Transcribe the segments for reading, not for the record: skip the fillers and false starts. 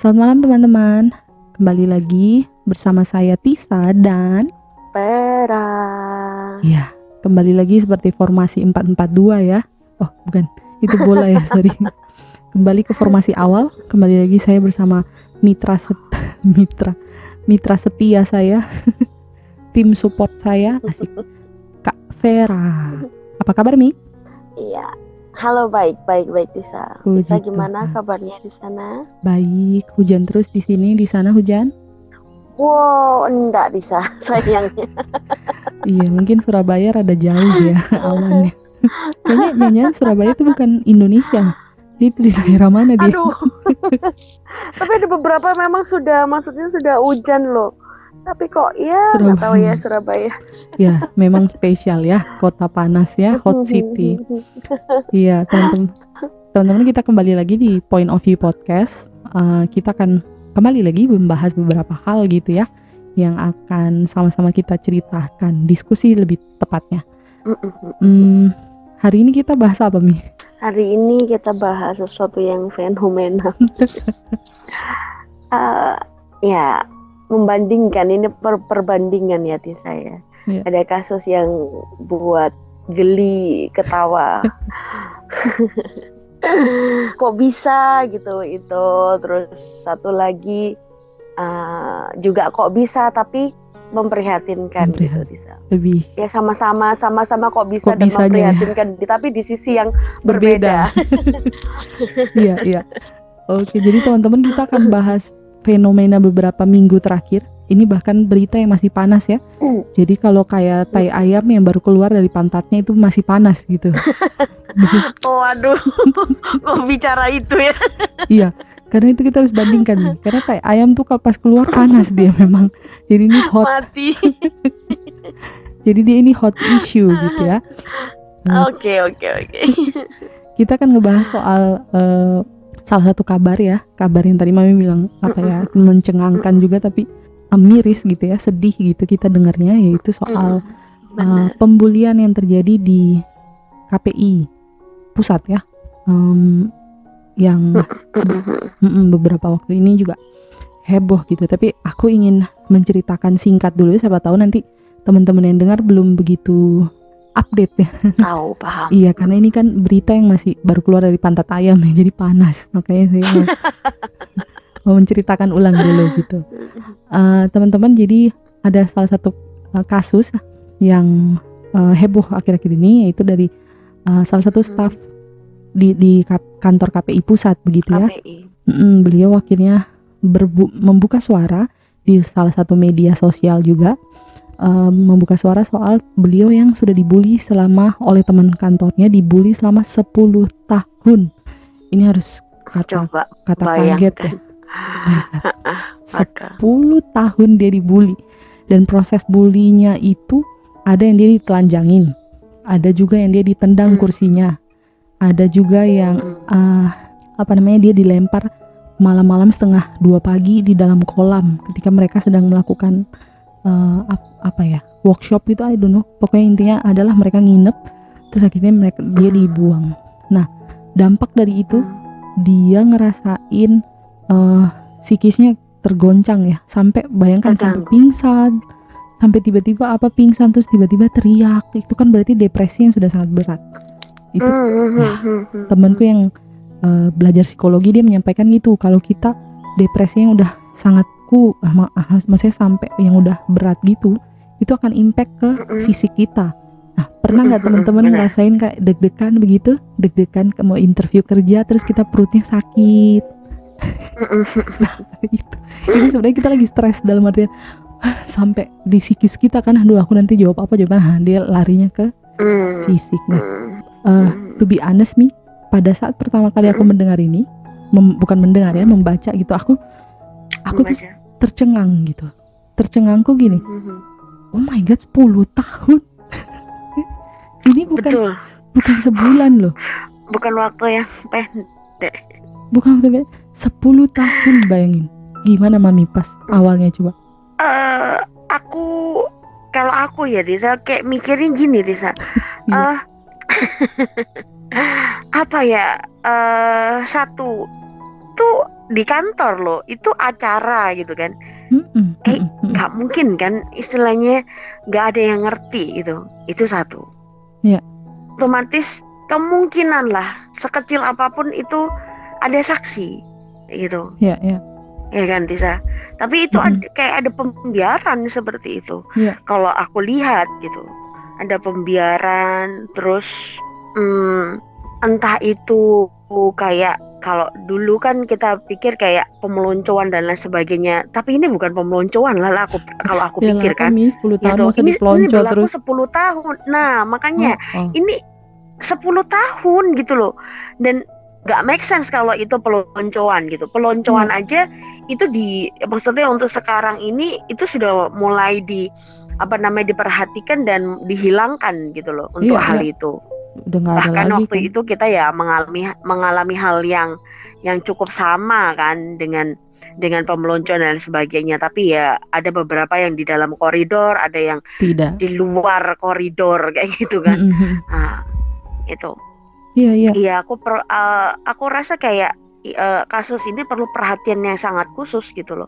Selamat malam teman-teman. Kembali lagi bersama saya Tisa dan Pera. ya, kembali lagi seperti formasi 4-4-2 ya. Oh, bukan. Itu bola ya, sorry. Kembali ke formasi awal. Kembali lagi saya bersama mitra setia saya. Tim support saya, asik. Kak Vera. Apa kabar, Mi? Iya. Halo, baik Tisa. Puji Tisa gimana Tuhan. kabarnya di sana? Baik, hujan terus di sini, di sana hujan? Wow, enggak Tisa, sayangnya. Iya, mungkin Surabaya rada jauh ya awannya. Kayaknya jangan-jangan Surabaya itu bukan Indonesia. Dia di daerah mana dia? Aduh. Tapi ada beberapa memang sudah hujan loh. Tapi kok ya nggak tahu ya Surabaya. Ya, memang spesial ya, kota panas ya, hot city. Iya, teman-teman kita kembali lagi di Point of View Podcast. Kita akan kembali lagi membahas beberapa hal gitu ya, yang akan sama-sama kita ceritakan, diskusi lebih tepatnya. Hari ini kita bahas apa, Mi? Hari ini kita bahas sesuatu yang fenomenal. Ya, membandingkan, ini perbandingan ya Tisa ya. Yeah. Ada kasus yang buat geli, ketawa. Kok bisa gitu itu. Terus satu lagi juga kok bisa tapi memprihatinkan gitu Tisa. Lebih. Ya sama-sama kok bisa dan memprihatinkan ya? Tapi di sisi yang berbeda. Iya. Oke, jadi teman-teman kita akan bahas fenomena beberapa minggu terakhir. Ini bahkan berita yang masih panas ya. Jadi kalau kayak tai ayam yang baru keluar dari pantatnya itu masih panas gitu. Oh aduh, kok bicara itu ya? Iya, karena itu kita harus bandingkan nih. Karena tai ayam tuh kalau pas keluar panas dia memang. Jadi ini hot. Mati. Jadi dia ini hot issue gitu ya. Oke. Kita akan ngebahas soal salah satu kabar yang tadi Mami bilang mencengangkan juga tapi miris gitu ya, sedih gitu kita dengarnya, yaitu soal pembulian yang terjadi di KPI pusat ya, yang beberapa waktu ini juga heboh gitu. Tapi aku ingin menceritakan singkat dulu, siapa tahu nanti teman-teman yang dengar belum begitu update ya. Tahu, paham. Iya, karena ini kan berita yang masih baru keluar dari pantat ayam ya, jadi panas. Makanya saya mau menceritakan ulang dulu gitu. Teman-teman, jadi ada salah satu kasus yang heboh akhir-akhir ini, yaitu dari salah satu staf di kantor KPI pusat begitu ya. Beliau akhirnya membuka suara di salah satu media sosial juga. Membuka suara soal beliau yang sudah dibully oleh teman kantornya, dibully selama 10 tahun. Ini harus kata kaget ya. 10 tahun dia dibully. Dan proses bulinya itu ada yang dia ditelanjangin, ada juga yang dia ditendang kursinya, ada juga yang dia dilempar malam-malam setengah 2 pagi di dalam kolam ketika mereka sedang melakukan workshop gitu, I don't know. Pokoknya intinya adalah mereka nginep, terus akhirnya dia dibuang. Nah, dampak dari itu dia ngerasain psikisnya tergoncang ya, sampai bayangkan sampai pingsan, sampai tiba-tiba pingsan terus tiba-tiba teriak. Itu kan berarti depresi yang sudah sangat berat. Itu temanku yang belajar psikologi, dia menyampaikan gitu, kalau kita depresi yang udah sangat maksudnya sampai yang udah berat gitu, itu akan impact ke fisik kita. Nah, pernah nggak teman-teman ngerasain kayak deg-degan begitu, deg-degan mau interview kerja terus kita perutnya sakit? Nah, itu sebenarnya kita lagi stres, dalam artian sampai di psikis kita kan, aduh aku nanti jawab apa, dia larinya ke fisik. Nah, to be honest nih, pada saat pertama kali aku mendengar ini, membaca gitu, aku tuh tercengang gitu. Tercengangku gini, oh my god, 10 tahun. Ini bukan sebulan loh. Bukan waktu yang pendek. 10 tahun, bayangin. Gimana Mami pas awalnya coba? Kalau aku ya Disa, kayak mikirin gini Disa. Satu tuh di kantor loh, itu acara gitu kan. Mm-mm, Kayak mm-mm, mm-mm. nggak mungkin kan, istilahnya nggak ada yang ngerti gitu. Itu satu. Ya, Otomatis kemungkinan lah sekecil apapun itu ada saksi gitu. ya, ya. Ya kan Tisa. Tapi itu Mm-mm. kayak ada pembiaran seperti itu. Ya, Kalau aku lihat gitu, ada pembiaran, terus entah itu kayak kalau dulu kan kita pikir kayak pemeloncoan dan lain sebagainya. Tapi ini bukan pemeloncoan lah kalau aku ya lah pikir apa kan. Mi 10 tahun Gitu. masa Ini dipelonco berlaku terus. 10 tahun. Nah, makanya Oh, oh. ini 10 tahun gitu loh. Dan gak make sense kalau itu peloncoan gitu. Peloncoan Ya, aja itu maksudnya untuk sekarang ini itu sudah mulai diperhatikan dan dihilangkan gitu loh untuk iya, hal iya. itu. Udah nggak ada Bahkan lagi kan. waktu itu kita ya mengalami hal yang cukup sama kan dengan pemeloncoan dan sebagainya. Tapi ya ada beberapa yang di dalam koridor, ada yang Tidak. di luar koridor kayak gitu kan. Mm-mm. Nah, itu. Iya, iya. Iya, aku rasa kayak kasus ini perlu perhatian yang sangat khusus gitu loh.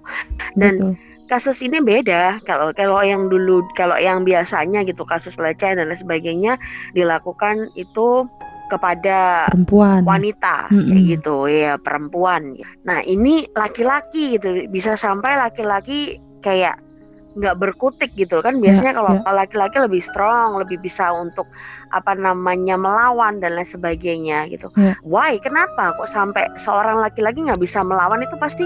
Dan Betul. kasus ini beda kalau yang dulu, kalau yang biasanya gitu kasus pelecehan dan lain sebagainya dilakukan itu kepada Perempuan. wanita kayak Mm-mm. gitu ya, perempuan. Nah, ini laki-laki gitu, bisa sampai laki-laki kayak nggak berkutik gitu kan. Ya, Biasanya kalau ya. laki-laki lebih strong, lebih bisa untuk melawan dan lain sebagainya gitu. Ya. Why? Kenapa kok sampai seorang laki-laki nggak bisa melawan? Itu pasti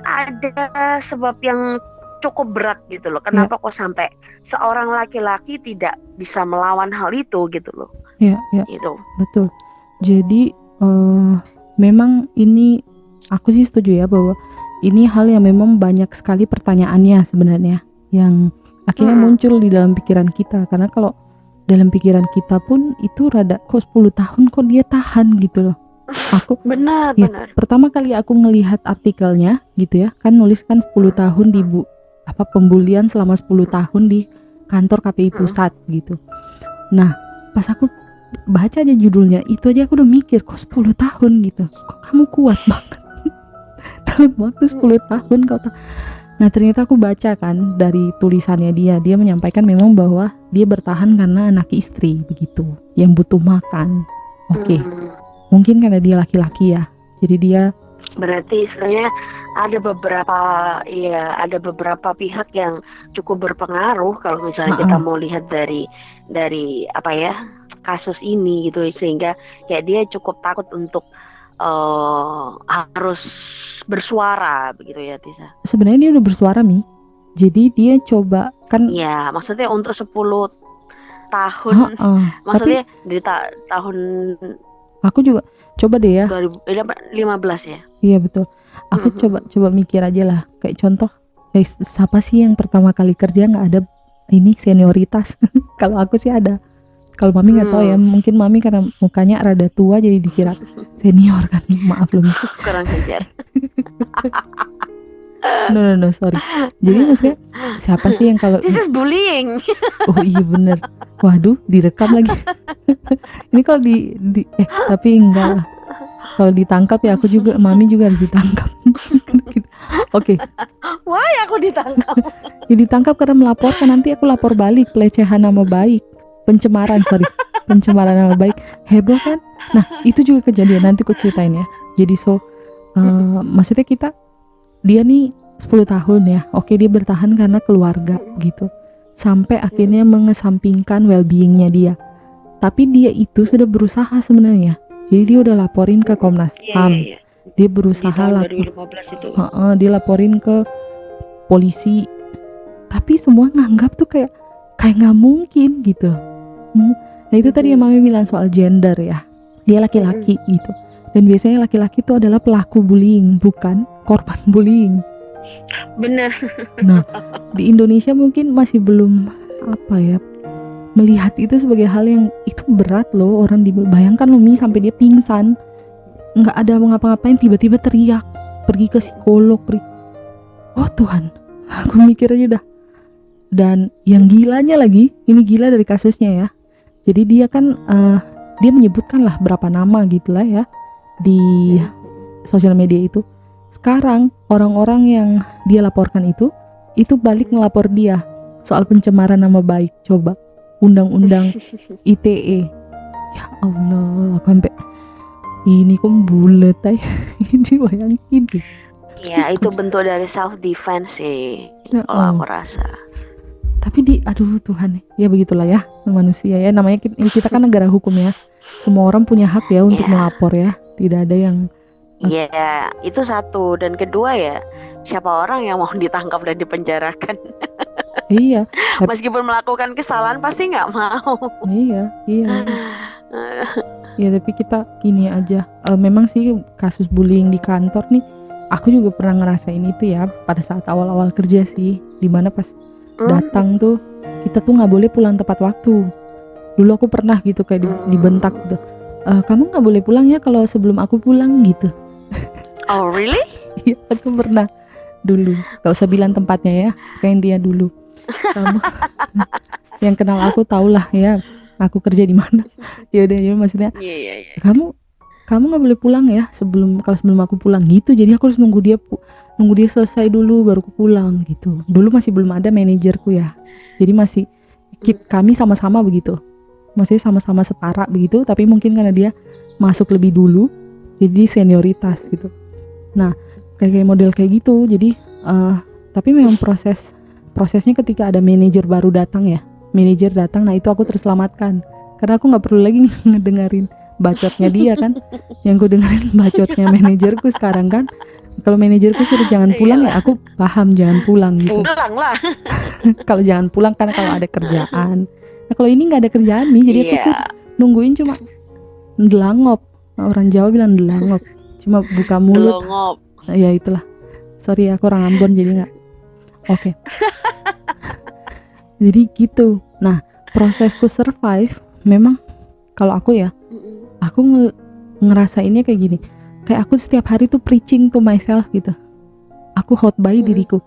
ada sebab yang cukup berat gitu loh. Ya, Kenapa kok sampai seorang laki-laki tidak bisa melawan hal itu gitu loh. ya, ya. Gitu. Betul. Jadi memang ini aku sih setuju ya bahwa ini hal yang memang banyak sekali pertanyaannya sebenarnya yang akhirnya muncul di dalam pikiran kita, karena kalau dalam pikiran kita pun itu rada kok 10 tahun kok dia tahan gitu loh. Aku Benar, ya, benar. pertama kali aku ngelihat artikelnya gitu ya, kan nulis kan 10 tahun di pembulian selama 10 tahun di kantor KPI pusat gitu. Nah, pas aku baca aja judulnya itu aja aku udah mikir kok 10 tahun gitu. Kok kamu kuat banget. Dalam waktu 10 tahun kau Nah, ternyata aku baca kan dari tulisannya dia menyampaikan memang bahwa dia bertahan karena anak istri begitu, yang butuh makan. Oke. Mungkin karena dia laki-laki ya. Jadi dia berarti istilahnya ada beberapa pihak yang cukup berpengaruh kalau misalnya kita mau lihat dari apa ya, kasus ini gitu, sehingga kayak dia cukup takut untuk harus bersuara begitu ya Tisa. Sebenarnya dia udah bersuara Mi. Jadi dia coba kan. Iya, maksudnya untuk 10 tahun. Maksudnya tapi, di tahun aku juga coba deh ya 2015 ya. Iya betul. Aku coba mikir aja lah. Kayak contoh, siapa sih yang pertama kali kerja nggak ada ini senioritas? Kalau aku sih ada. Kalau Mami nggak tahu ya, mungkin Mami karena mukanya rada tua jadi dikira senior kan. Maaf loh. Kurang ajar. No, sorry. Jadi maksudnya siapa sih yang kalau this is bullying. Oh iya bener. Waduh, direkam lagi. Ini kalau tapi enggak lah. Kalau ditangkap ya Mami juga harus ditangkap. Oke. Why aku ditangkap? Ya ditangkap karena melaporkan, nanti aku lapor balik pelecehan nama baik. Pencemaran nama baik. Heboh kan? Nah, itu juga kejadian, nanti aku ceritain ya. Jadi maksudnya dia nih 10 tahun ya. Oke, dia bertahan karena keluarga gitu. Sampai akhirnya mengesampingkan well-beingnya dia. Tapi dia itu sudah berusaha sebenarnya. Jadi dia udah laporin ke Komnas HAM. Dia berusaha dia laporin ke polisi. Tapi semua nganggap tuh kayak nggak mungkin gitu. Nah itu tadi yang Mami bilang soal gender ya. Dia laki-laki gitu. Dan biasanya laki-laki itu adalah pelaku bullying, bukan korban bullying. Bener. Nah, di Indonesia mungkin masih belum melihat itu sebagai hal yang itu berat loh. Orang bayangkan loh Mi, sampai dia pingsan, nggak ada ngapa-ngapain, tiba-tiba teriak, pergi ke psikolog. Oh Tuhan, aku mikir aja dah. Dan yang gilanya lagi, ini gila dari kasusnya ya. Jadi dia kan dia menyebutkan lah berapa nama gitulah ya di sosial media itu. sekarang orang-orang yang dia laporkan itu balik ngelapor dia soal pencemaran nama baik. Coba, undang-undang ITE. Ya Allah, aku sampai ini kok bulet ay. Ini bayangin deh. Ya itu bentuk dari self defense sih, Ya kalau aku rasa. Tapi aduh Tuhan, ya begitulah ya manusia ya. Namanya kita kan negara hukum ya. Semua orang punya hak ya untuk melapor ya. Tidak ada yang. Iya, itu satu. Dan kedua ya, siapa orang yang mau ditangkap dan dipenjarakan? Iya. Meskipun melakukan kesalahan pasti nggak mau. Iya. Ya tapi kita gini aja. Memang sih kasus bullying di kantor nih, aku juga pernah ngerasain itu ya pada saat awal-awal kerja sih. Dimana pas datang tuh kita tuh nggak boleh pulang tepat waktu. Dulu aku pernah gitu kayak dibentak gitu. Kamu nggak boleh pulang ya kalau sebelum aku pulang gitu. Oh really? Iya, aku pernah dulu. Gak usah bilang tempatnya ya, kayak dia dulu. Kamu yang kenal aku tahulah ya, aku kerja di mana. Ya udah, maksudnya. Iya. Kamu nggak boleh pulang ya sebelum aku pulang gitu. Jadi aku harus nunggu dia selesai dulu baru aku pulang gitu. Dulu masih belum ada manajerku ya. Jadi masih kami sama-sama begitu. Maksudnya sama-sama setara begitu, tapi mungkin karena dia masuk lebih dulu jadi senioritas gitu. Nah, kayak model kayak gitu. Jadi tapi memang prosesnya ketika ada manajer baru datang ya. Manajer datang, nah itu aku terselamatkan. Karena aku nggak perlu lagi ngedengerin bacotnya dia kan. Yang aku dengerin bacotnya manajerku sekarang kan. Kalau manajerku suruh jangan pulang ya aku paham jangan pulang gitu. Pulang lah. Kalau jangan pulang karena kalau ada kerjaan. Nah kalau ini nggak ada kerjaan nih, jadi aku tuh nungguin cuma ndelangop. Orang Jawa bilang ndelangop. Cuma buka mulut. Delongop. Ya itulah. Sorry aku orang Ambon jadi nggak. Oke. Jadi gitu. Nah prosesku survive memang kalau aku ya, aku ngerasainnya kayak gini. Kayak aku setiap hari tuh preaching to myself gitu. Aku khotbah diriku.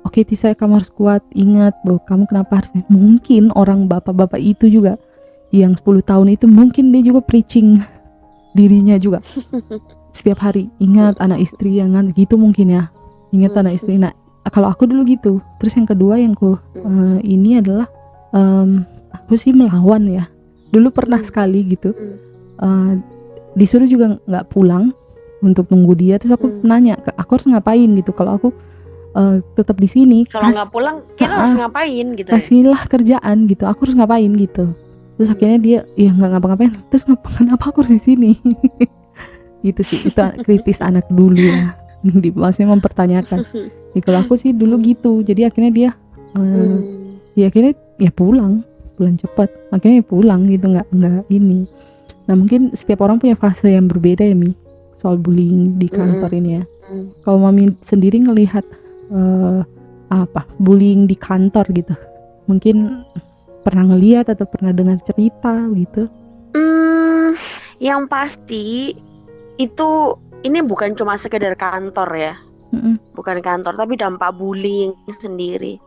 Oke Tisa, kamu harus kuat. Ingat bahwa kamu kenapa harus. Mungkin orang bapak-bapak itu juga yang 10 tahun itu mungkin dia juga preaching dirinya juga. Setiap hari ingat anak istri yang gitu mungkin ya. Ingat anak istri. Nah kalau aku dulu gitu. Terus yang kedua yang ini adalah aku sih melawan ya. Dulu pernah sekali gitu. Disuruh juga nggak pulang untuk nunggu dia. Terus aku nanya, aku harus ngapain gitu kalau aku tetap di sini. Kalau nggak pulang kita harus ngapain gitu. Kasihlah kerjaan gitu. Aku harus ngapain gitu. Terus akhirnya dia ya nggak ngapa-ngapain. Terus kenapa aku harus di sini? Gitu sih. Itu kritis anak dulu ya. Maksudnya mempertanyakan. Ya, kalau aku sih dulu gitu. Jadi akhirnya dia ya akhirnya ya pulang cepat. Akhirnya ya pulang gitu, nggak ini. Nah mungkin setiap orang punya fase yang berbeda ya Mi soal bullying di kantor ini ya. Kalau Mami sendiri ngelihat bullying di kantor gitu, mungkin pernah ngelihat atau pernah dengar cerita gitu? Yang pasti itu ini bukan cuma sekedar kantor ya, bukan kantor tapi dampak bullying sendiri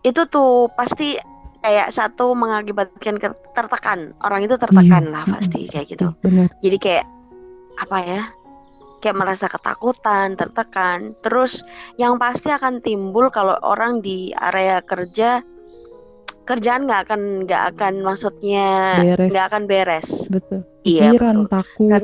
itu tuh pasti kayak satu mengakibatkan tertekan. Orang itu tertekan lah pasti kayak gitu. Benar. Jadi kayak apa ya? Kayak merasa ketakutan, tertekan. Terus yang pasti akan timbul kalau orang di area kerjaan nggak akan maksudnya nggak akan beres. Betul. Iya, betul. Takut.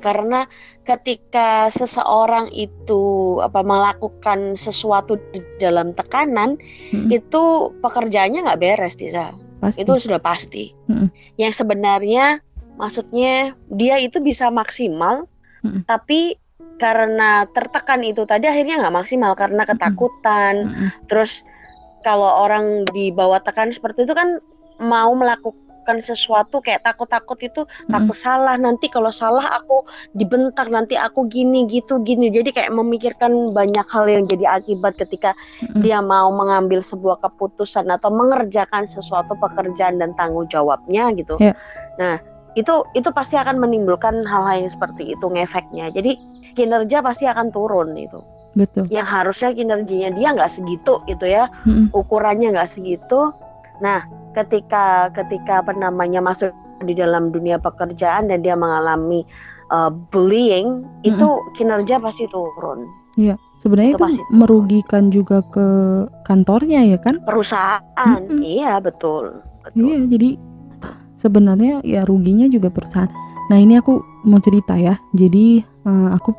Karena ketika seseorang itu melakukan sesuatu di dalam tekanan, itu pekerjaannya nggak beres, Tisa. Itu sudah pasti. Yang sebenarnya maksudnya dia itu bisa maksimal, tapi karena tertekan itu tadi akhirnya nggak maksimal karena ketakutan. Terus kalau orang di bawah tekanan seperti itu kan mau melakukan sesuatu kayak takut itu takut salah, nanti kalau salah aku dibentak, nanti aku gini. Jadi kayak memikirkan banyak hal yang jadi akibat ketika dia mau mengambil sebuah keputusan atau mengerjakan sesuatu pekerjaan dan tanggung jawabnya gitu. Nah itu pasti akan menimbulkan hal-hal yang seperti itu ngefeknya. Jadi kinerja pasti akan turun itu. Betul. Yang harusnya kinerjanya dia nggak segitu gitu ya, ukurannya nggak segitu. Nah ketika masuk di dalam dunia pekerjaan dan dia mengalami bullying, itu kinerja pasti turun. Iya, sebenarnya itu merugikan juga ke kantornya ya kan? Perusahaan, iya betul. Iya, jadi sebenarnya ya ruginya juga perusahaan. Nah ini aku mau cerita ya. Jadi aku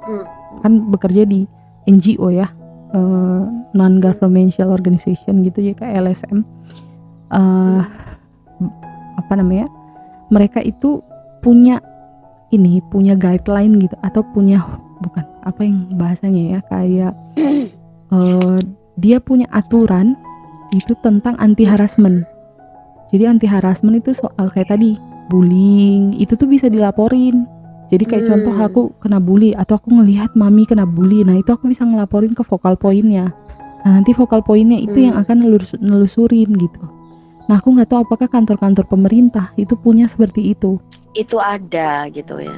kan bekerja di NGO ya, non-governmental organization gitu ya, kayak LSM. Apa namanya? Mereka itu punya guideline gitu, atau punya bukan apa yang bahasanya ya, kayak dia punya aturan itu tentang anti harassment. Jadi anti harassment itu soal kayak tadi bullying itu tuh bisa dilaporin. Jadi kayak contoh aku kena bully atau aku ngelihat mami kena bully, nah itu aku bisa ngelaporin ke vokal poinnya. Nah nanti vokal poinnya itu yang akan nelusurin gitu. Nah aku nggak tahu apakah kantor-kantor pemerintah itu punya seperti itu. Itu ada gitu ya.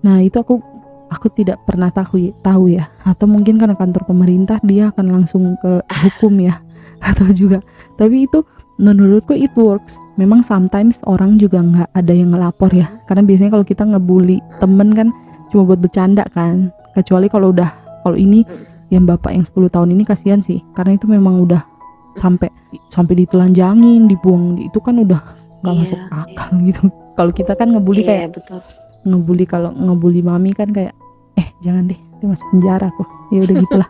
Nah itu aku tidak pernah tahu ya. Atau mungkin karena kantor pemerintah dia akan langsung ke hukum ya. Atau juga. Tapi itu menurutku it works. Memang sometimes orang juga nggak ada yang ngelapor ya. Karena biasanya kalau kita ngebully temen kan cuma buat bercanda kan. Kecuali kalau ini yang bapak yang 10 tahun ini kasihan sih. Karena itu memang udah sampai ditelanjangin, dibuang, itu kan udah nggak masuk akal gitu. Kalau kita kan ngebully kayak betul. kalau ngebully mami kan kayak jangan deh, dia masuk penjara kok. Ya udah gitulah.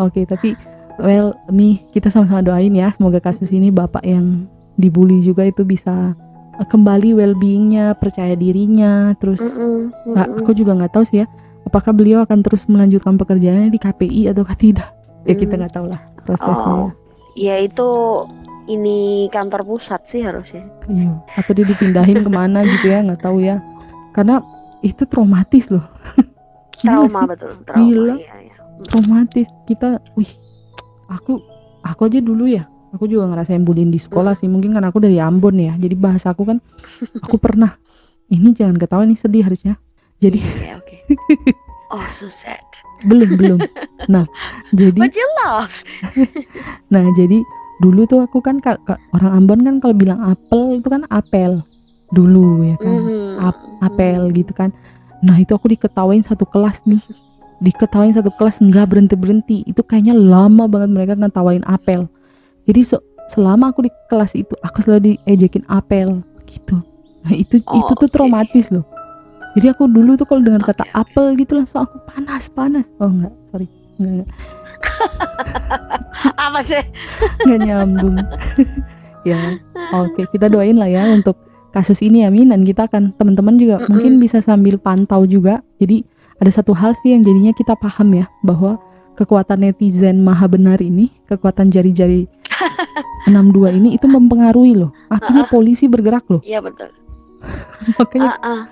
Oke, tapi kita sama-sama doain ya, semoga kasus ini bapak yang dibully juga itu bisa kembali well-beingnya, percaya dirinya, terus aku juga nggak tahu sih ya, apakah beliau akan terus melanjutkan pekerjaannya di KPI atau tidak. Ya kita nggak tahu lah prosesnya. Ya itu ini kantor pusat sih harusnya. Iya. Atau dia dipindahin kemana gitu ya, nggak tahu ya. Karena itu traumatis loh. Trauma betul. Trauma. Gila. Iya. Traumatis. Kita, aku aja dulu ya. Aku juga ngerasain bullying di sekolah sih. Mungkin karena aku dari Ambon ya. Jadi bahasa aku kan, aku pernah. Ini jangan ketawa, ini sedih harusnya. Jadi. Okay. Oh so sad. Belum. Nah, jadi. But you laugh. Nah, jadi dulu tuh aku kan orang Ambon kan kalau bilang apel itu kan apel dulu ya kan. Apel gitu kan. Nah, itu aku diketawain satu kelas nih. Nggak berhenti. Itu kayaknya lama banget mereka ngetawain apel. Jadi selama aku di kelas itu aku selalu diejekin apel gitu. Nah, itu tuh traumatis loh. Jadi aku dulu tuh kalau dengar kata apel gitu langsung aku panas. Oh enggak, sorry. Enggak. Apa sih? Nggak nyambung. Ya, oke, kita doain lah ya untuk kasus ini, amin. Dan kita akan, teman-teman juga mungkin bisa sambil pantau juga. Jadi ada satu hal sih yang jadinya kita paham ya, bahwa kekuatan netizen maha benar ini, kekuatan jari-jari 62 ini itu mempengaruhi loh. Akhirnya polisi bergerak loh. Iya betul. Makanya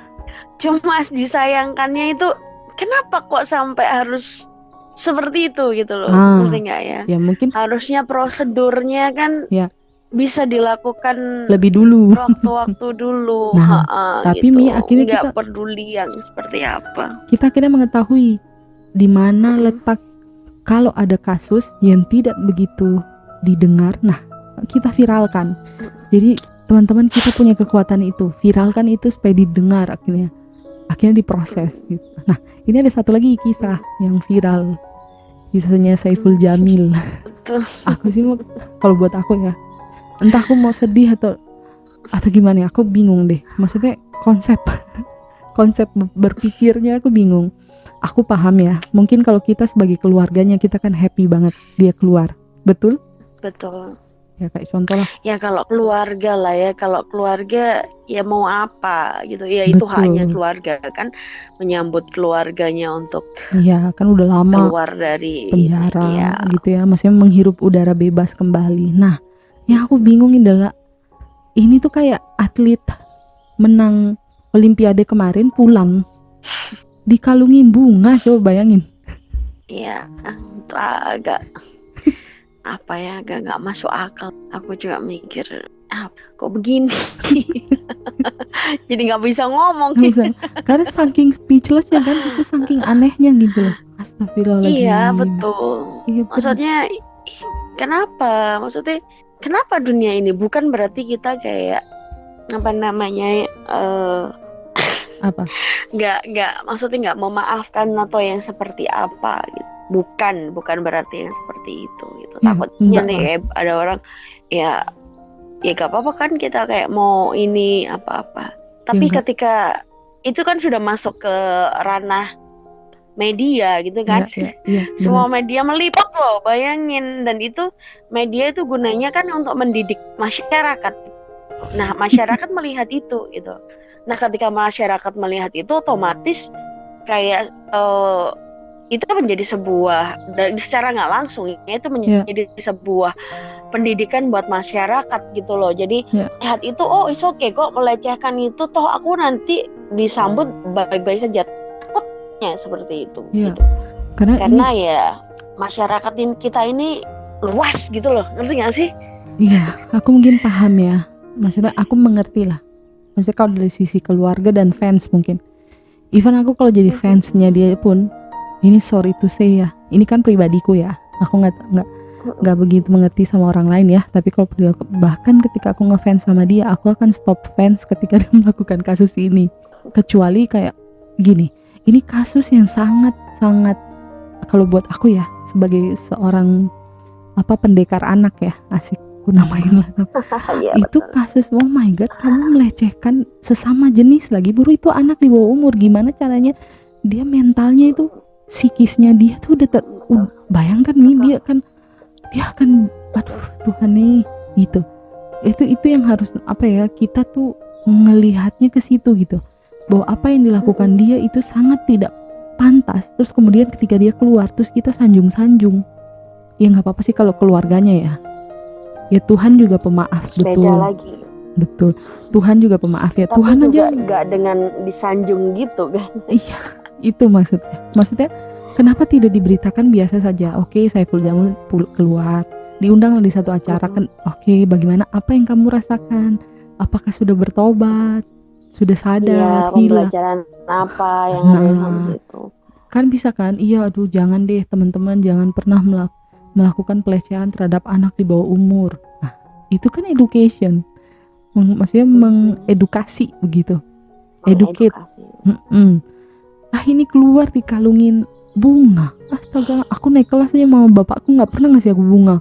cuma disayangkannya itu kenapa kok sampai harus seperti itu gitu loh, ngerti nggak ya? Ya mungkin harusnya prosedurnya kan bisa dilakukan lebih dulu, waktu-waktu dulu. Tapi gitu. akhirnya nggak kita peduli yang seperti apa. Kita akhirnya mengetahui di mana letak kalau ada kasus yang tidak begitu didengar, nah kita viralkan. Jadi teman-teman, kita punya kekuatan itu, viralkan itu supaya didengar, akhirnya diproses gitu. Nah, ini ada satu lagi kisah yang viral, kisahnya Saiful Jamil. Aku sih kalau buat aku ya, entah aku mau sedih atau gimana ya, aku bingung deh. Maksudnya konsep berpikirnya aku bingung. Aku paham ya, mungkin kalau kita sebagai keluarganya kita kan happy banget dia keluar, betul? Ya kayak contoh lah. Ya kalau keluarga lah ya, kalau keluarga ya mau apa gitu ya. Betul. Itu haknya keluarga kan, menyambut keluarganya untuk kan udah lama keluar dari penjara gitu ya, maksudnya menghirup udara bebas kembali. Nah, yang aku bingungin adalah ini tuh kayak atlet menang Olimpiade kemarin pulang dikalungin bunga, coba bayangin. Iya, itu agak agak nggak masuk akal. Aku juga mikir kok begini. Jadi nggak bisa ngomong. Karena saking speechless ya kan, itu saking anehnya gitu loh. Astagfirullahaladzim. Iya betul. Maksudnya kenapa? Maksudnya kenapa dunia ini bukan berarti kita kayak apa namanya Apa? nggak maksudnya nggak memaafkan atau yang seperti apa gitu. Bukan berarti yang seperti itu gitu. Ya, Takutnya enggak nih lah. ada orang ya gak apa-apa kan kita kayak mau ini apa-apa. Tapi enggak. ketika itu kan sudah masuk ke ranah media gitu kan. Iya, Semua benar. media meliput loh, bayangin. Dan itu media itu gunanya kan untuk mendidik masyarakat. Nah, masyarakat melihat itu gitu. Nah, ketika masyarakat melihat itu otomatis kayak itu menjadi sebuah, dan secara nggak langsung ya, itu menjadi sebuah pendidikan buat masyarakat gitu loh. Jadi lihat itu, oh it's okay kok melecehkan itu, toh aku nanti disambut baik-baik saja. Takutnya seperti itu gitu. Karena ya masyarakat kita ini luas gitu loh, ngerti gak sih? Iya, aku mungkin paham ya. Maksudnya aku mengerti lah. Maksudnya kalau dari sisi keluarga dan fans mungkin. Even aku kalau jadi fansnya dia pun, ini sorry to say ya, ini kan pribadiku ya. Aku nggak begitu mengerti sama orang lain ya. Tapi kalau bahkan ketika aku ngefans sama dia, aku akan stop fans ketika dia melakukan kasus ini. Kecuali kayak gini, ini kasus yang sangat kalau buat aku ya sebagai seorang pendekar anak ya, asik aku namain lah. Itu betul. Kasus oh my god, kamu melecehkan sesama jenis lagi, baru itu anak di bawah umur, gimana caranya dia mentalnya itu, psikisnya dia tuh udah bayangkan nih dia akan aduh Tuhan nih gitu. Itu yang harus kita tuh ngelihatnya ke situ gitu, bahwa apa yang dilakukan dia itu sangat tidak pantas. Terus kemudian ketika dia keluar terus kita sanjung-sanjung, ya nggak apa-apa sih kalau keluarganya ya Tuhan juga pemaaf, betul. Beda lagi. Betul, Tuhan juga pemaaf ya. Tapi Tuhan juga aja nggak dengan disanjung gitu kan. Iya, itu maksudnya kenapa tidak diberitakan biasa saja? Oke, Saiful Jamil keluar, diundang di satu acara kan. Oke, bagaimana, apa yang kamu rasakan? Apakah sudah bertobat? Sudah sadar, hilang? Pembelajaran apa yang ada itu? Kan bisa kan? Iya, aduh jangan deh teman-teman, jangan pernah melakukan pelecehan terhadap anak di bawah umur. Nah, itu kan education. Maksudnya mengedukasi begitu. Educate. Ini keluar dikalungin bunga. Astaga, aku naik kelas aja sama bapakku nggak pernah ngasih aku bunga.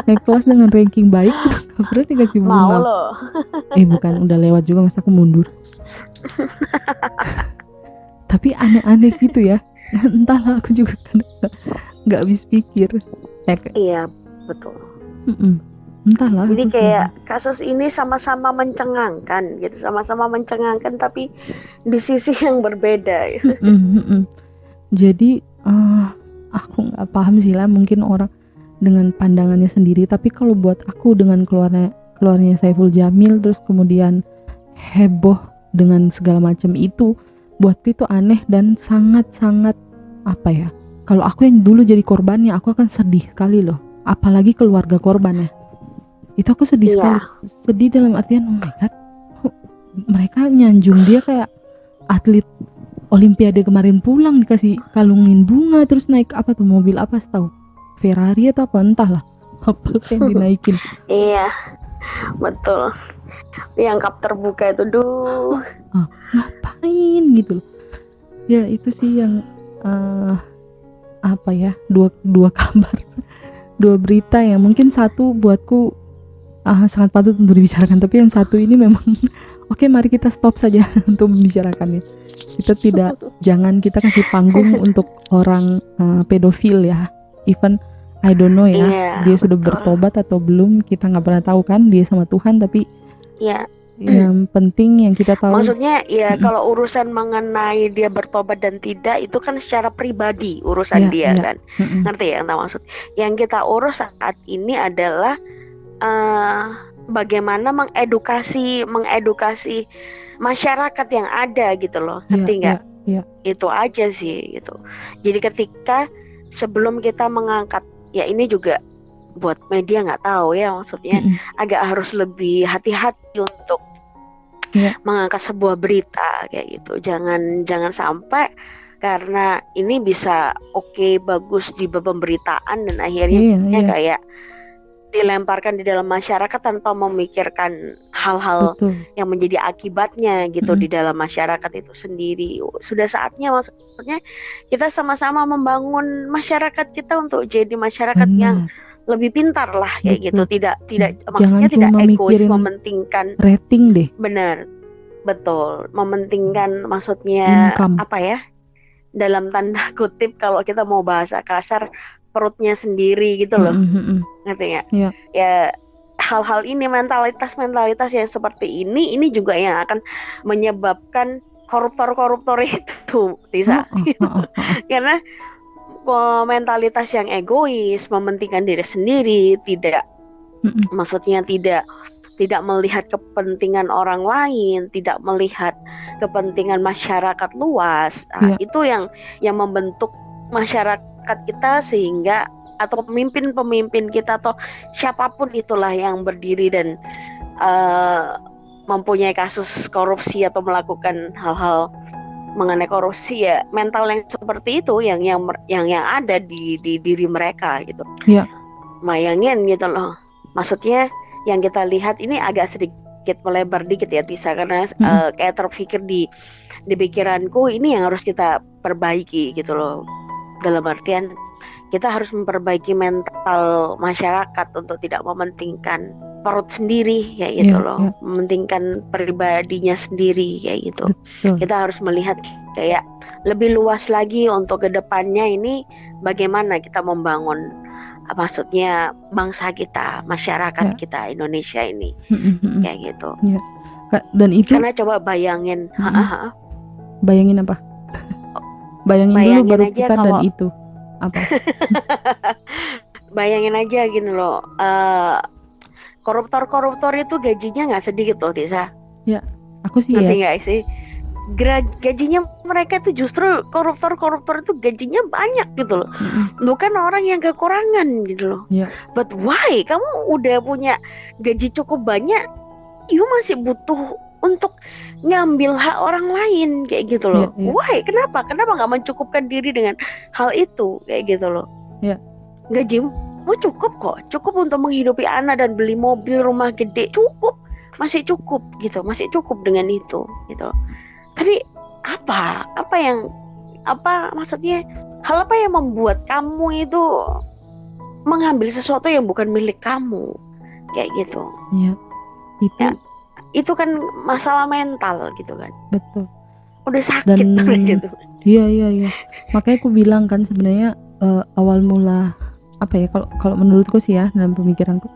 Naik kelas dengan ranking baik nggak pernah dikasih bunga. Mau loh. Bukan, udah lewat juga, masa aku mundur. Tapi aneh-aneh gitu ya. Entahlah, aku juga nggak habis pikir. Iya, betul. Entahlah. Jadi kayak kasus ini sama-sama mencengangkan gitu, tapi di sisi yang berbeda. Jadi aku nggak paham sih lah, mungkin orang dengan pandangannya sendiri. Tapi kalau buat aku dengan keluarnya Saiful Jamil terus kemudian heboh dengan segala macam itu, buatku itu aneh dan sangat-sangat kalau aku yang dulu jadi korbannya, aku akan sedih sekali loh. Apalagi keluarga korbannya, itu aku sedih sekali. Sedih dalam artian oh my god, mereka nyanjung dia kayak atlet Olimpiade kemarin pulang dikasih kalungin bunga, terus naik mobil tahu, Ferrari atau apa entahlah, apa yang dinaikin. Iya, betul. Yang kap terbuka itu, ngapain gitu loh. Ya itu sih yang dua kabar, dua berita yang mungkin satu buatku sangat patut untuk dibicarakan, tapi yang satu ini memang oke, mari kita stop saja untuk membicarakannya. Jangan kita kasih panggung untuk orang pedofil ya. Even I don't know ya, dia sudah bertobat atau belum, kita nggak pernah tahu kan, dia sama Tuhan. Tapi yang penting yang kita tahu, maksudnya ya kalau urusan mengenai dia bertobat dan tidak, itu kan secara pribadi urusan dia kan. Ngerti ya entah maksud. Yang kita urus saat ini adalah bagaimana mengedukasi masyarakat yang ada gitu loh, ngerti nggak? Itu aja sih gitu. Jadi ketika sebelum kita mengangkat, ya ini juga buat media nggak tahu ya, maksudnya agak harus lebih hati-hati untuk mengangkat sebuah berita kayak gitu. Jangan sampai karena ini bisa bagus di pemberitaan dan akhirnya kayak dilemparkan di dalam masyarakat tanpa memikirkan hal-hal Betul. yang menjadi akibatnya gitu di Mm-mm. dalam masyarakat itu sendiri. Sudah saatnya maksudnya kita sama-sama membangun masyarakat kita untuk jadi masyarakat yang Benar, lebih pintar lah kayak gitu. betul. Tidak Jangan maksudnya tidak cuma egois mikirin mementingkan, rating deh, benar, betul, mementingkan maksudnya income. apa ya? Dalam tanda kutip kalau kita mau bahasa kasar, perutnya sendiri gitu loh. Mm-mm. Ngerti nggak? Iya. Ya hal-hal ini, mentalitas yang seperti ini juga yang akan menyebabkan koruptor itu bisa. Karena mentalitas yang egois, mementingkan diri sendiri, tidak maksudnya tidak melihat kepentingan orang lain, tidak melihat kepentingan masyarakat luas. Nah, itu yang membentuk masyarakat kita, sehingga atau pemimpin kita atau siapapun itulah yang berdiri dan mempunyai kasus korupsi atau melakukan hal-hal mengenai korupsi, ya mental yang seperti itu yang ada di diri mereka gitu. Iya. Bayangin gitu loh. Maksudnya yang kita lihat ini agak sedikit melebar dikit ya Tisa, karena kayak terpikir di pikiranku ini yang harus kita perbaiki gitu loh. Dalam artian kita harus memperbaiki mental masyarakat untuk tidak mementingkan perut sendiri kayak gitu loh, mementingkan pribadinya sendiri kayak gitu. Betul. Kita harus melihat kayak lebih luas lagi untuk kedepannya ini bagaimana kita membangun maksudnya bangsa kita, masyarakat kita Indonesia ini kayak gitu. Dan itu karena coba bayangin, bayangin apa? Bayangin dulu baru kita kalau, dan itu apa? Bayangin aja gini loh, koruptor itu gajinya nggak sedikit loh Desa. Ya, aku sih ngerti nggak sih? Gajinya mereka itu justru koruptor itu gajinya banyak gitu loh, bukan orang yang kekurangan gitu loh. But why kamu udah punya gaji cukup banyak, you masih butuh untuk ngambil hak orang lain kayak gitu loh. Why? Kenapa nggak mencukupkan diri dengan hal itu kayak gitu loh? Gajimu cukup kok, cukup untuk menghidupi anak dan beli mobil, rumah gede, cukup, masih cukup gitu, masih cukup dengan itu gitu. Tapi maksudnya hal apa yang membuat kamu itu mengambil sesuatu yang bukan milik kamu kayak gitu? Itu kan masalah mental gitu kan. Betul. Udah sakit gitu. Iya. Makanya aku bilang kan sebenarnya awal mula apa ya, kalau menurutku sih ya, dalam pemikiranku,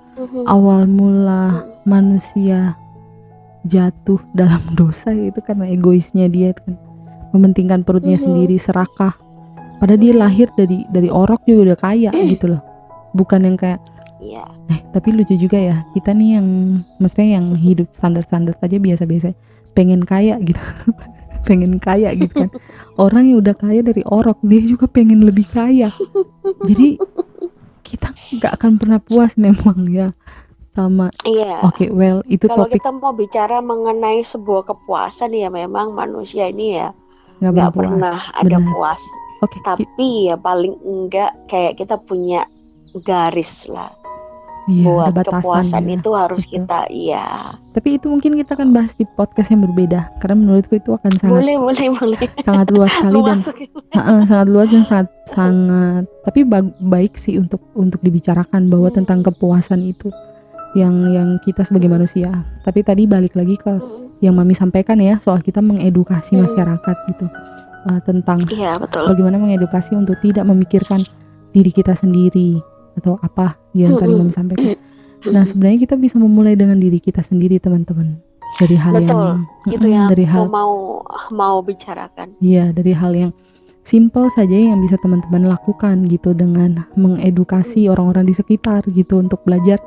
awal mula manusia jatuh dalam dosa itu karena egoisnya dia kan, mementingkan perutnya sendiri, serakah. Padahal dia lahir dari orok juga udah kaya gitu loh, bukan yang kayak tapi lucu juga ya, kita nih yang maksudnya yang hidup standar aja biasa-biasa pengen kaya gitu. Pengen kaya gitu kan. Orang yang udah kaya dari orok, dia juga pengen lebih kaya. Jadi kita nggak akan pernah puas memang ya sama. Oke, well itu kalau topik. Kita mau bicara mengenai sebuah kepuasan ya, memang manusia ini ya nggak pernah ada puas. Tapi ya paling enggak kayak kita punya garis lah. Buat kepuasan itu harus kita Tapi itu mungkin kita akan bahas di podcast yang berbeda, karena menurutku itu akan sangat sangat luas sekali dan sangat luas dan sangat tapi baik sih untuk dibicarakan bahwa tentang kepuasan itu yang kita sebagai manusia. Tapi tadi balik lagi ke yang Mami sampaikan ya, soal kita mengedukasi masyarakat gitu, tentang bagaimana mengedukasi untuk tidak memikirkan diri kita sendiri atau apa yang tadi Mami sampaikan. Nah, sebenarnya kita bisa memulai dengan diri kita sendiri, teman-teman. Dari hal yang dari hal mau bicarakan. Iya, dari hal yang simple saja yang bisa teman-teman lakukan gitu, dengan mengedukasi orang-orang di sekitar gitu untuk belajar.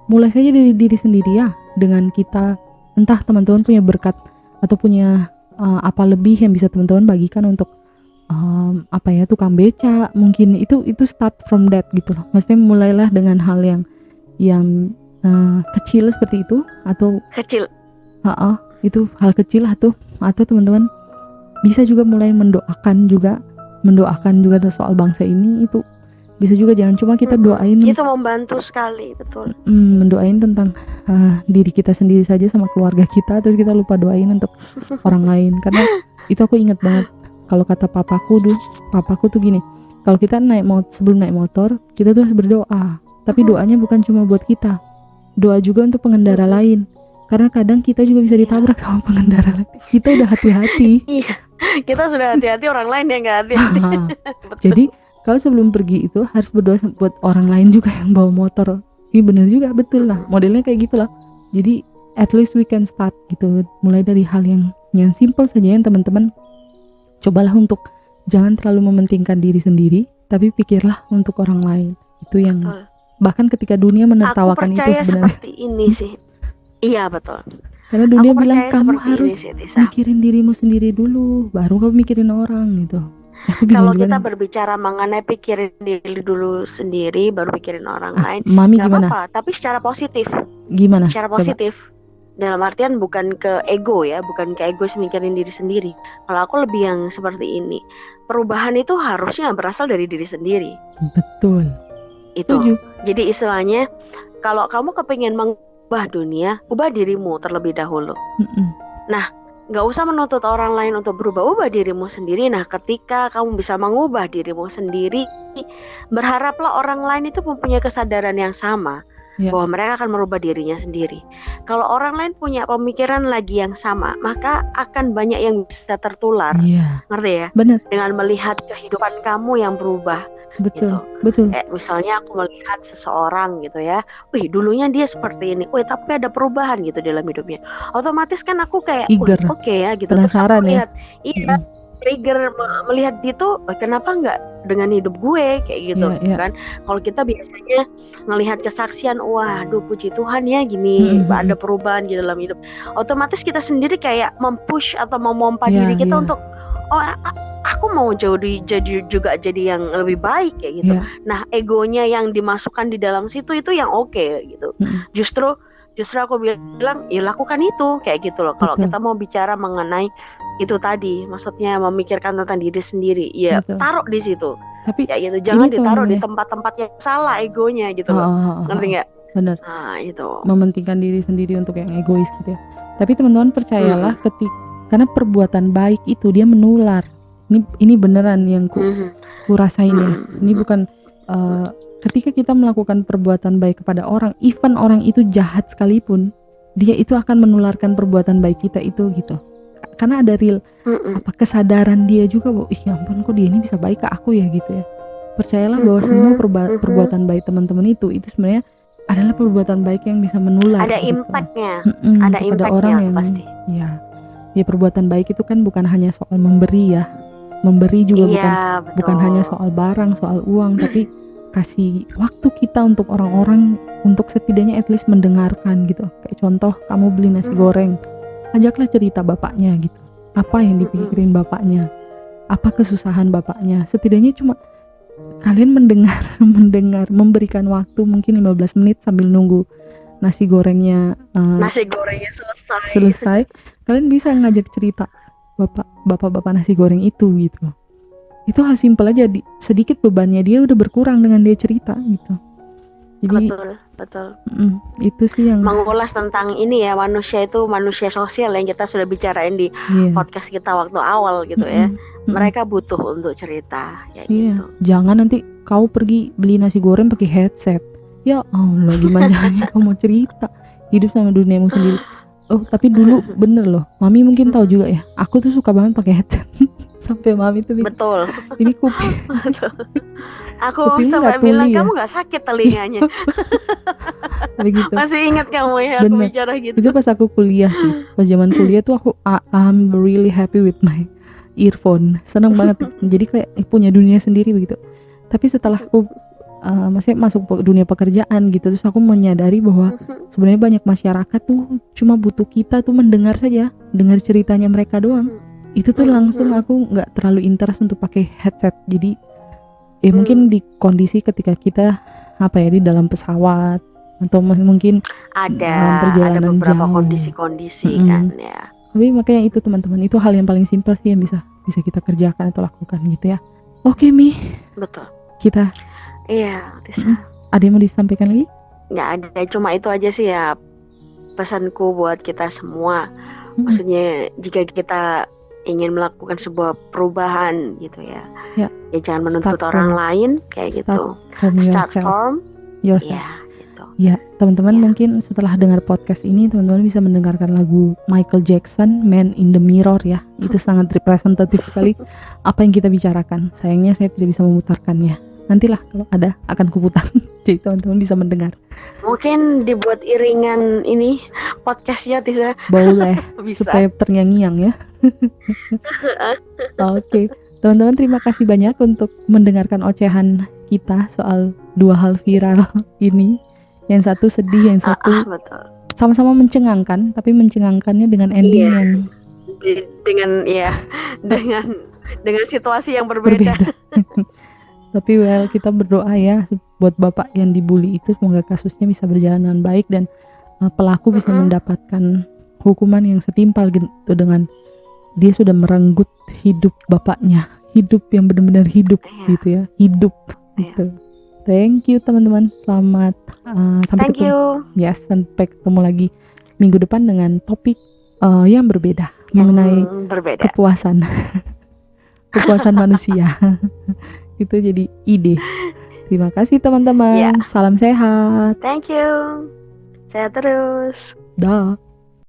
Mulai saja dari diri sendiri ya, dengan kita, entah teman-teman punya berkat atau punya apa lebih yang bisa teman-teman bagikan untuk tukang beca, mungkin itu start from that gitu loh. Maksudnya mulailah dengan hal yang kecil seperti itu, atau kecil. Itu hal kecil atau teman-teman bisa juga mulai mendoakan juga soal bangsa ini. Itu Bisa juga jangan cuma kita doain. Itu membantu sekali, betul. Mendoain tentang diri kita sendiri saja sama keluarga kita, terus kita lupa doain untuk orang lain. Karena itu aku ingat banget kalau kata papaku tuh gini, kalau kita sebelum naik motor kita tuh harus berdoa. Tapi doanya bukan cuma buat kita, doa juga untuk pengendara lain. Karena kadang kita juga bisa ditabrak sama pengendara lain. Kita udah hati-hati. Iya, kita sudah hati-hati, orang lain yang nggak hati-hati. Jadi kalau sebelum pergi itu harus berdoa buat orang lain juga yang bawa motor. Iya bener juga, betul lah. Modelnya kayak gitulah. Jadi at least we can start gitu. Mulai dari hal yang simple saja ya teman-teman. Cobalah untuk jangan terlalu mementingkan diri sendiri, tapi pikirlah untuk orang lain. Itu yang betul. Bahkan ketika dunia menertawakan itu sebenarnya. Seperti ini sih. Iya betul. Karena dunia bilang kamu harus mikirin dirimu sendiri dulu, baru kamu mikirin orang gitu. Kalau kita berbicara mengenai pikirin diri dulu sendiri, baru pikirin orang lain, Mami gimana? Apa-apa, tapi secara positif. Gimana? Secara positif. Dalam artian bukan ke ego ya, bukan ke ego mikirin diri sendiri. Kalau aku lebih yang seperti ini. Perubahan itu harusnya berasal dari diri sendiri. Betul. Itu. Setuju. Jadi istilahnya, kalau kamu kepingin mengubah dunia, ubah dirimu terlebih dahulu. Nah, gak usah menuntut orang lain untuk ubah dirimu sendiri. Nah, ketika kamu bisa mengubah dirimu sendiri, berharaplah orang lain itu mempunyai kesadaran yang sama, bahwa mereka akan merubah dirinya sendiri. Kalau orang lain punya pemikiran lagi yang sama, maka akan banyak yang bisa tertular. Ngerti ya? Benar. Dengan melihat kehidupan kamu yang berubah. Betul, gitu. Betul. Misalnya aku melihat seseorang gitu ya, wih dulunya dia seperti ini, wih tapi ada perubahan gitu dalam hidupnya. Otomatis kan aku kayak, oke ya gitu. Penasaran ya? Iya, trigger melihat gitu, kenapa nggak dengan hidup gue kayak gitu kan? Kalau kita biasanya melihat kesaksian, waduh puji Tuhan ya gini, ada perubahan di dalam hidup. Otomatis kita sendiri kayak mempush atau memompa diri kita untuk aku mau jadi yang lebih baik kayak gitu. Nah, egonya yang dimasukkan di dalam situ itu yang oke gitu. Justru aku bilang, ya lakukan itu kayak gitu loh. Kalau kita mau bicara mengenai itu tadi, maksudnya memikirkan tentang diri sendiri, ya taruh di situ. Tapi ya gitu, jangan ditaruh di tempat-tempat yang salah egonya gitu loh. Ngerti nggak? Bener. Nah, itu. Mementingkan diri sendiri untuk yang egois gitu ya. Tapi teman-teman percayalah karena perbuatan baik itu dia menular. Ini beneran yang ku rasain ya. Ini bukan ketika kita melakukan perbuatan baik kepada orang, even orang itu jahat sekalipun, dia itu akan menularkan perbuatan baik kita itu gitu. Karena ada real kesadaran dia juga bahwa ya ampun kok dia ini bisa baik ke aku ya gitu ya. Percayalah bahwa semua perbuatan baik teman-teman itu sebenarnya adalah perbuatan baik yang bisa menular. Ada gitu. Impactnya. Ada impactnya orang yang pasti. Ya perbuatan baik itu kan bukan hanya soal memberi ya. Memberi juga bukan hanya soal barang, soal uang, tapi kasih waktu kita untuk orang-orang, untuk setidaknya at least mendengarkan gitu. Kayak contoh kamu beli nasi goreng, ajaklah cerita bapaknya gitu. Apa yang dipikirin bapaknya, apa kesusahan bapaknya. Setidaknya cuma kalian mendengar, memberikan waktu mungkin 15 menit sambil nunggu nasi gorengnya selesai. Kalian bisa ngajak cerita bapak-bapak nasi goreng itu gitu. Itu hal simpel aja, sedikit bebannya dia udah berkurang dengan dia cerita gitu. Jadi betul. Itu sih yang mengulas tentang ini ya, manusia itu manusia sosial yang kita sudah bicarain di podcast kita waktu awal gitu ya. Mereka butuh untuk cerita kayak gitu. Jangan nanti kau pergi beli nasi goreng pakai headset. Ya Allah, gimana caranya kau mau cerita? Hidup sama duniamu sendiri. Oh, tapi dulu bener loh, Mami mungkin tahu juga ya. Aku tuh suka banget pakai headset. Sampai Mami tuh betul. Ini kuping. Aku sampai bilang kamu nggak sakit telinganya. Begitu. Masih ingat kamu ya aku bicara gitu. Itu pas aku kuliah sih. Pas zaman kuliah tuh I'm really happy with my earphone. Seneng banget. Jadi kayak punya dunia sendiri begitu. Tapi setelah aku masih masuk dunia pekerjaan gitu, terus aku menyadari bahwa sebenarnya banyak masyarakat tuh cuma butuh kita tuh mendengar saja, dengar ceritanya mereka doang. Itu tuh langsung aku nggak terlalu interest untuk pakai headset. Jadi mungkin di kondisi ketika kita di dalam pesawat atau mungkin dalam perjalanan beberapa jauh, kondisi-kondisi kan ya. Tapi makanya itu teman-teman, itu hal yang paling simpel sih yang bisa kita kerjakan atau lakukan gitu ya. Oke Mi, betul. Kita Iya, Tisa. Ada yang mau disampaikan lagi? Nggak ada, cuma itu aja sih ya pesanku buat kita semua. Maksudnya jika kita ingin melakukan sebuah perubahan gitu ya, ya jangan menuntut orang lain kayak gitu. Start from yourself. Ya, gitu. Ya, teman-teman mungkin setelah dengar podcast ini, teman-teman bisa mendengarkan lagu Michael Jackson, Man in the Mirror ya. Itu sangat representatif sekali apa yang kita bicarakan. Sayangnya saya tidak bisa memutarkannya. Nantilah kalau ada akan kuputar. Jadi teman-teman bisa mendengar. Mungkin dibuat iringan ini podcastnya Tisa. Boleh, supaya terngiang-ngiang ya. Oke, teman-teman terima kasih banyak untuk mendengarkan ocehan kita soal dua hal viral ini. Yang satu sedih, yang satu betul. Sama-sama mencengangkan, tapi mencengangkannya dengan ending yang dengan situasi yang berbeda. Tapi kita berdoa ya buat bapak yang dibully itu, semoga kasusnya bisa berjalan dengan baik dan pelaku bisa mendapatkan hukuman yang setimpal gitu dengan dia sudah merenggut hidup bapaknya, hidup yang benar-benar hidup gitu ya, hidup gitu. Thank you teman-teman, selamat sampai ketemu. Yes, sampai ketemu lagi minggu depan dengan topik yang berbeda mengenai kepuasan kepuasan manusia. Itu jadi ide. Terima kasih teman-teman. Salam sehat. Thank you. Sehat terus. Dah.